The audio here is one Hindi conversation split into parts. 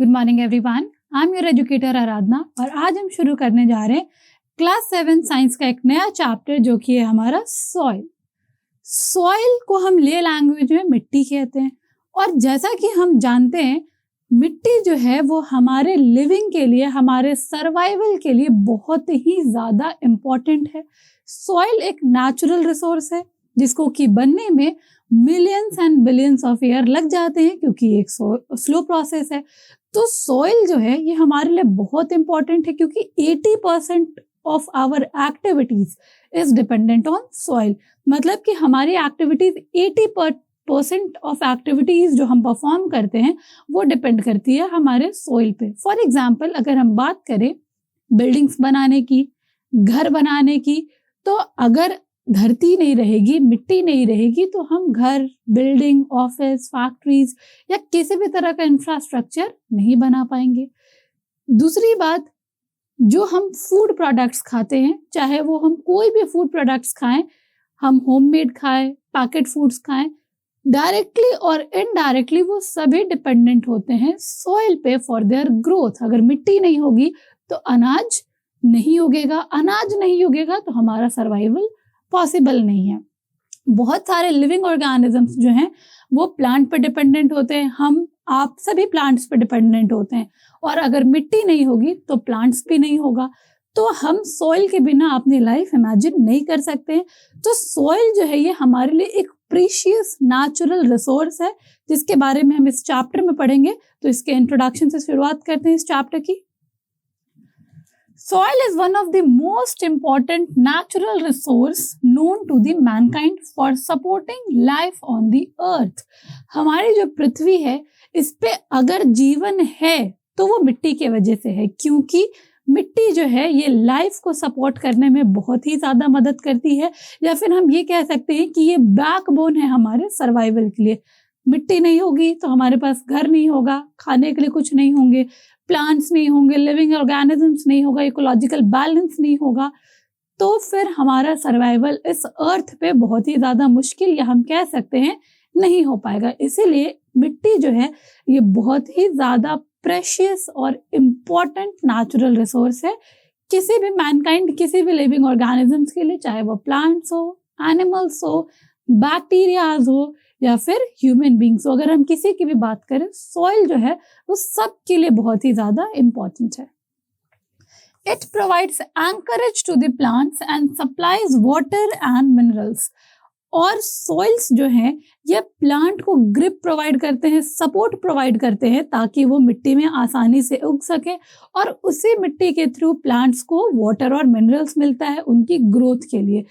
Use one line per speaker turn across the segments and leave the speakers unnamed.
Good morning everyone, I am your educator Aradhana और आज हम शुरू करने जा रहे हैं क्लास 7 साइंस का एक नया चैप्टर जो कि है हमारा सॉइल। सॉइल को हम ले लैंग्वेज में मिट्टी कहते हैं और जैसा कि हम जानते हैं मिट्टी जो है वो हमारे लिविंग के लिए, हमारे सर्वाइवल के लिए बहुत ही ज़्यादा इम्पॉर्टेंट है। सॉइल एक नेचुरल रिसोर्स है जिसको कि बनने में millions and billions of year लग जाते हैं क्योंकि एक स्लो प्रोसेस है। तो सॉइल जो है ये हमारे लिए बहुत इंपॉर्टेंट है क्योंकि 80% of our activities is dependent on soil. मतलब कि हमारी एक्टिविटीज 80% ऑफ एक्टिविटीज जो हम परफॉर्म करते हैं वो डिपेंड करती है हमारे सॉइल पे। फॉर एग्जाम्पल अगर हम बात करें बिल्डिंग्स बनाने की, घर बनाने की, तो अगर धरती नहीं रहेगी, मिट्टी नहीं रहेगी तो हम घर, बिल्डिंग, ऑफिस, फैक्ट्रीज या किसी भी तरह का इंफ्रास्ट्रक्चर नहीं बना पाएंगे। दूसरी बात, जो हम फूड प्रोडक्ट्स खाते हैं, चाहे वो हम कोई भी फूड प्रोडक्ट्स खाएं, हम होममेड खाएं, पैकेट फूड्स खाएं, डायरेक्टली और इनडायरेक्टली वो सभी डिपेंडेंट होते हैं सॉइल पे फॉर देयर ग्रोथ। अगर मिट्टी नहीं होगी तो अनाज नहीं उगेगा, अनाज नहीं उगेगा तो हमारा सर्वाइवल पॉसिबल नहीं है। बहुत सारे लिविंग ऑर्गेनिजम्स जो हैं वो प्लांट पर डिपेंडेंट होते हैं, हम आप सभी प्लांट्स पर डिपेंडेंट होते हैं और अगर मिट्टी नहीं होगी तो प्लांट्स भी नहीं होगा। तो हम सॉइल के बिना अपनी लाइफ इमेजिन नहीं कर सकते हैं। तो सॉइल जो है ये हमारे लिए एक प्रीशियस नेचुरल रिसोर्स है जिसके बारे में हम इस चैप्टर में पढ़ेंगे। तो इसके इंट्रोडक्शन से शुरुआत करते हैं इस चैप्टर की। Soil is one of the most important natural resource known to the mankind for supporting life on the earth। हमारी जो पृथ्वी है इस पे अगर जीवन है तो वो मिट्टी के वजह से है, क्योंकि मिट्टी जो है ये लाइफ को सपोर्ट करने में बहुत ही ज़्यादा मदद करती है, या फिर हम ये कह सकते हैं कि ये बैकबोन है हमारे सर्वाइवल के लिए। मिट्टी नहीं होगी तो हमारे पास घर नहीं होगा, खाने के लिए कुछ नहीं होंगे, प्लांट्स नहीं होंगे, लिविंग ऑर्गेनिजम्स नहीं होगा, इकोलॉजिकल बैलेंस नहीं होगा, तो फिर हमारा सर्वाइवल इस अर्थ पे बहुत ही ज़्यादा मुश्किल या हम कह सकते हैं नहीं हो पाएगा। इसीलिए मिट्टी जो है ये बहुत ही ज़्यादा प्रेशियस और इम्पॉर्टेंट नेचुरल रिसोर्स है किसी भी मैनकाइंड, किसी भी लिविंग ऑर्गेनिजम्स के लिए, चाहे वो प्लांट्स हो, एनिमल्स हो, बैक्टीरियाज हो या फिर ह्यूमन बींग्स। अगर हम किसी की भी बात करें, सॉइल जो है वो सब के लिए बहुत ही ज्यादा इम्पोर्टेंट है। It provides anchorage to the plants and supplies water and minerals. और सॉइल्स जो हैं ये प्लांट को ग्रिप प्रोवाइड करते हैं, सपोर्ट प्रोवाइड करते हैं ताकि वो मिट्टी में आसानी से उग सके और उसी मिट्टी के थ्रू प्लांट्स को वाटर और मिनरल्स मिलता है उनकी ग्रोथ के लिए।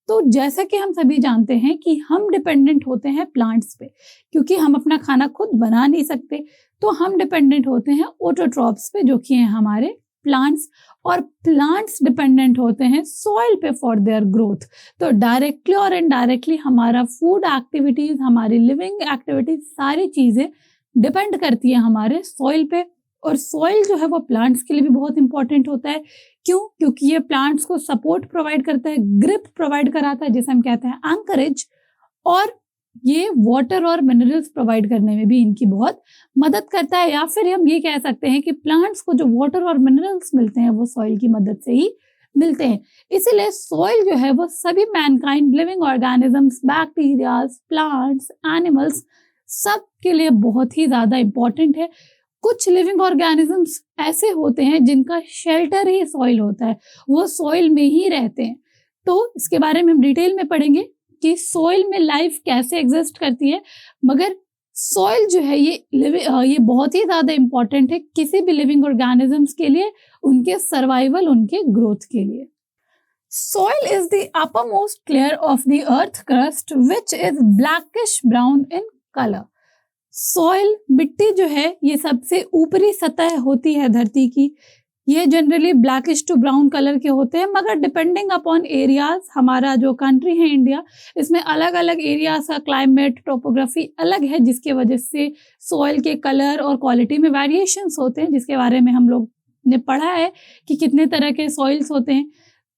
तो जैसा कि हम सभी जानते हैं कि हम डिपेंडेंट होते हैं प्लांट्स पे, क्योंकि हम अपना खाना खुद बना नहीं सकते, तो हम डिपेंडेंट होते हैं ऑटोट्रॉप्स पे जो कि हैं हमारे प्लांट्स, और प्लांट्स डिपेंडेंट होते हैं सॉइल पे फॉर देयर ग्रोथ। तो डायरेक्टली और इनडायरेक्टली हमारा फूड एक्टिविटीज, हमारी लिविंग एक्टिविटीज, सारी चीज़ें डिपेंड करती है हमारे सॉइल पे। और सॉइल जो है वो प्लांट्स के लिए भी बहुत इंपॉर्टेंट होता है। क्यों? क्योंकि ये प्लांट्स को सपोर्ट प्रोवाइड करता है, ग्रिप प्रोवाइड कराता है जिसे हम कहते हैं एंकरेज, और ये वाटर और मिनरल्स प्रोवाइड करने में भी इनकी बहुत मदद करता है। या फिर हम ये कह सकते हैं कि प्लांट्स को जो वाटर और मिनरल्स मिलते हैं वो सॉइल की मदद से ही मिलते हैं। इसीलिए सॉइल जो है वो सभी Mankind, living organisms, bacterias, plants, animals, सब के लिए बहुत ही ज़्यादा इम्पॉर्टेंट है। कुछ लिविंग ऑर्गेनिजम्स ऐसे होते हैं जिनका शेल्टर ही सॉइल होता है, वो सॉइल में ही रहते हैं। तो इसके बारे में हम डिटेल में पढ़ेंगे कि सॉइल में लाइफ कैसे एग्जिस्ट करती है। मगर सॉइल जो है ये बहुत ही ज़्यादा इम्पॉर्टेंट है किसी भी लिविंग ऑर्गेनिजम्स के लिए, उनके सर्वाइवल, उनके ग्रोथ के लिए। Soil is the upper most layer of the earth crust which is blackish brown in colour. Soil, मिट्टी जो है ये सबसे ऊपरी सतह होती है धरती की। ये generally blackish to brown colour के होते हैं, मगर डिपेंडिंग अपॉन एरियाज, हमारा जो कंट्री है इंडिया, इसमें अलग अलग एरियाज का क्लाइमेट, टोपोग्राफी अलग है, जिसके वजह से सॉइल के कलर और क्वालिटी में वेरिएशंस होते हैं, जिसके बारे में हम लोग ने पढ़ा है कि कितने तरह के सॉइल्स होते हैं।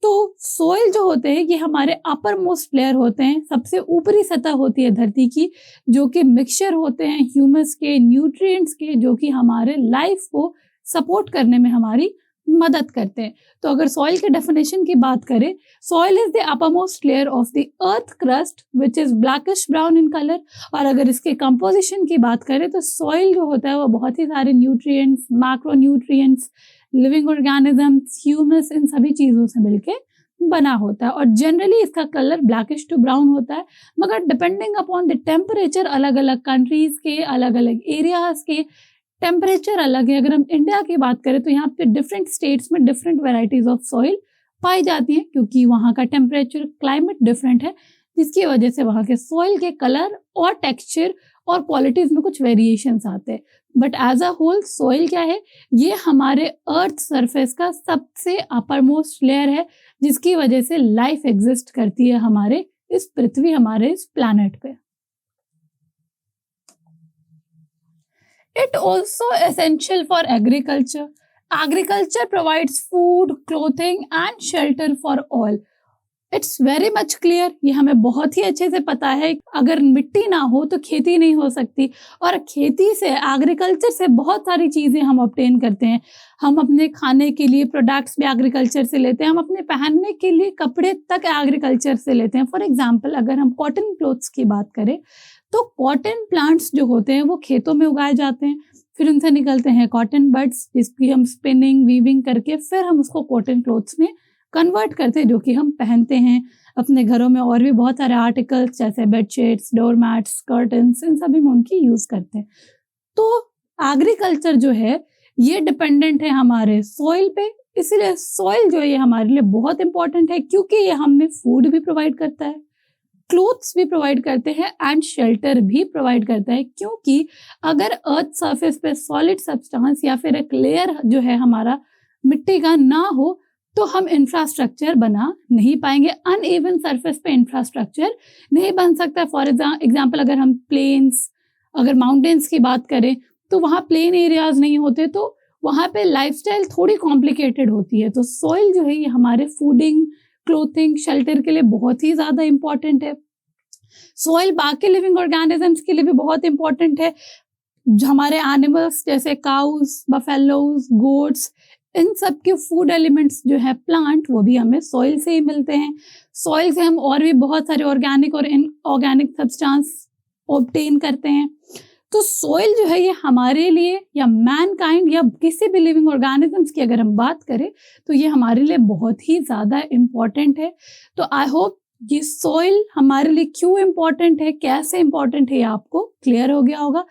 तो सोइल जो होते हैं ये हमारे अपर मोस्ट लेयर होते हैं, सबसे ऊपरी सतह होती है धरती की, जो कि मिक्सचर होते हैं ह्यूमस के, न्यूट्रिएंट्स के, जो कि हमारे लाइफ को सपोर्ट करने में हमारी मदद करते हैं। तो अगर सॉइल के डेफिनेशन की बात करें, soil is the upper most layer of the earth crust which is blackish brown in colour. और अगर इसके कंपोजिशन की बात करें तो सॉइल जो होता है वो बहुत ही सारे nutrients, macro nutrients, living organisms, humus, इन सभी चीज़ों से मिलके बना होता है। और जनरली इसका कलर ब्लैकिश टू ब्राउन होता है, मगर डिपेंडिंग अपॉन द टेम्परेचर, अलग अलग कंट्रीज के, अलग अलग एरियाज के टेम्परेचर अलग है। अगर हम इंडिया की बात करें तो यहाँ पे डिफरेंट स्टेट्स में डिफरेंट वेराइटीज ऑफ सॉइल पाई जाती हैं, क्योंकि वहाँ का टेम्परेचर, क्लाइमेट डिफरेंट है, जिसकी वजह से वहाँ के सॉइल के कलर और टेक्सचर और क्वालिटीज में कुछ वेरिएशंस आते हैं। But as a whole soil क्या है, ये हमारे अर्थ सरफेस का सबसे अपर मोस्ट लेयर है, जिसकी वजह से लाइफ एग्जिस्ट करती है हमारे इस पृथ्वी, हमारे इस प्लैनेट पे। It also essential for agriculture. Agriculture provides food, clothing and shelter for all. It's very much clear. ये हमें बहुत ही अच्छे से पता है, अगर मिट्टी ना हो तो खेती नहीं हो सकती, और खेती से, एग्रीकल्चर से बहुत सारी चीज़ें हम ऑब्टेन करते हैं। हम अपने खाने के लिए प्रोडक्ट्स भी एग्रीकल्चर से लेते हैं, हम अपने पहनने के लिए कपड़े तक एग्रीकल्चर से लेते हैं। फॉर एग्जाम्पल, अगर हम कॉटन क्लोथ्स की बात करें तो कॉटन प्लांट्स जो होते हैं वो खेतों में उगाए जाते हैं, फिर उनसे निकलते हैं कॉटन बड्स, जिसकी हम स्पिनिंग, वीविंग करके फिर हम उसको कॉटन क्लोथ्स में कन्वर्ट करते हैं, जो कि हम पहनते हैं अपने घरों में। और भी बहुत सारे आर्टिकल्स जैसे बेडशीट्स, डोरमैट्स, कर्टन्स, इन सभी में उनकी यूज़ करते हैं। तो एग्रीकल्चर जो है ये डिपेंडेंट है हमारे सॉइल पे, इसलिए सॉइल जो है ये हमारे लिए बहुत इंपॉर्टेंट है, क्योंकि ये हमें फूड भी प्रोवाइड करता है, क्लोथ्स भी प्रोवाइड करते हैं एंड शेल्टर भी प्रोवाइड करता है। क्योंकि अगर अर्थ सरफेस पे सॉलिड सब्सटेंस या फिर एक लेयर जो है हमारा मिट्टी का ना हो तो हम इंफ्रास्ट्रक्चर बना नहीं पाएंगे, अनइवन सरफेस पे इंफ्रास्ट्रक्चर नहीं बन सकता। फॉर एग्जाम्पल, अगर हम प्लेन्स, अगर माउंटेन्स की बात करें तो वहाँ प्लेन एरियाज नहीं होते, तो वहाँ पे लाइफस्टाइल थोड़ी कॉम्प्लिकेटेड होती है। तो सॉइल जो है ये हमारे फूडिंग, क्लोथिंग, शेल्टर के लिए बहुत ही ज़्यादा इम्पॉर्टेंट है। सॉइल बाकी लिविंग ऑर्गेनिजम्स के लिए भी बहुत इम्पॉर्टेंट है। हमारे एनिमल्स जैसे काउस, बफेलोज, गोट्स, इन सब के फूड एलिमेंट्स जो है प्लांट, वो भी हमें सॉइल से ही मिलते हैं। सॉइल से हम और भी बहुत सारे ऑर्गेनिक और इनऑर्गेनिक सब्सटेंस ऑब्टेन करते हैं। तो सॉइल जो है ये हमारे लिए, या मैनकाइंड, या किसी भी लिविंग ऑर्गेनिजम्स की अगर हम बात करें तो ये हमारे लिए बहुत ही ज़्यादा इम्पॉर्टेंट है। तो आई होप ये सॉइल हमारे लिए क्यों इम्पॉर्टेंट है, कैसे इम्पॉर्टेंट है, ये आपको क्लियर हो गया होगा।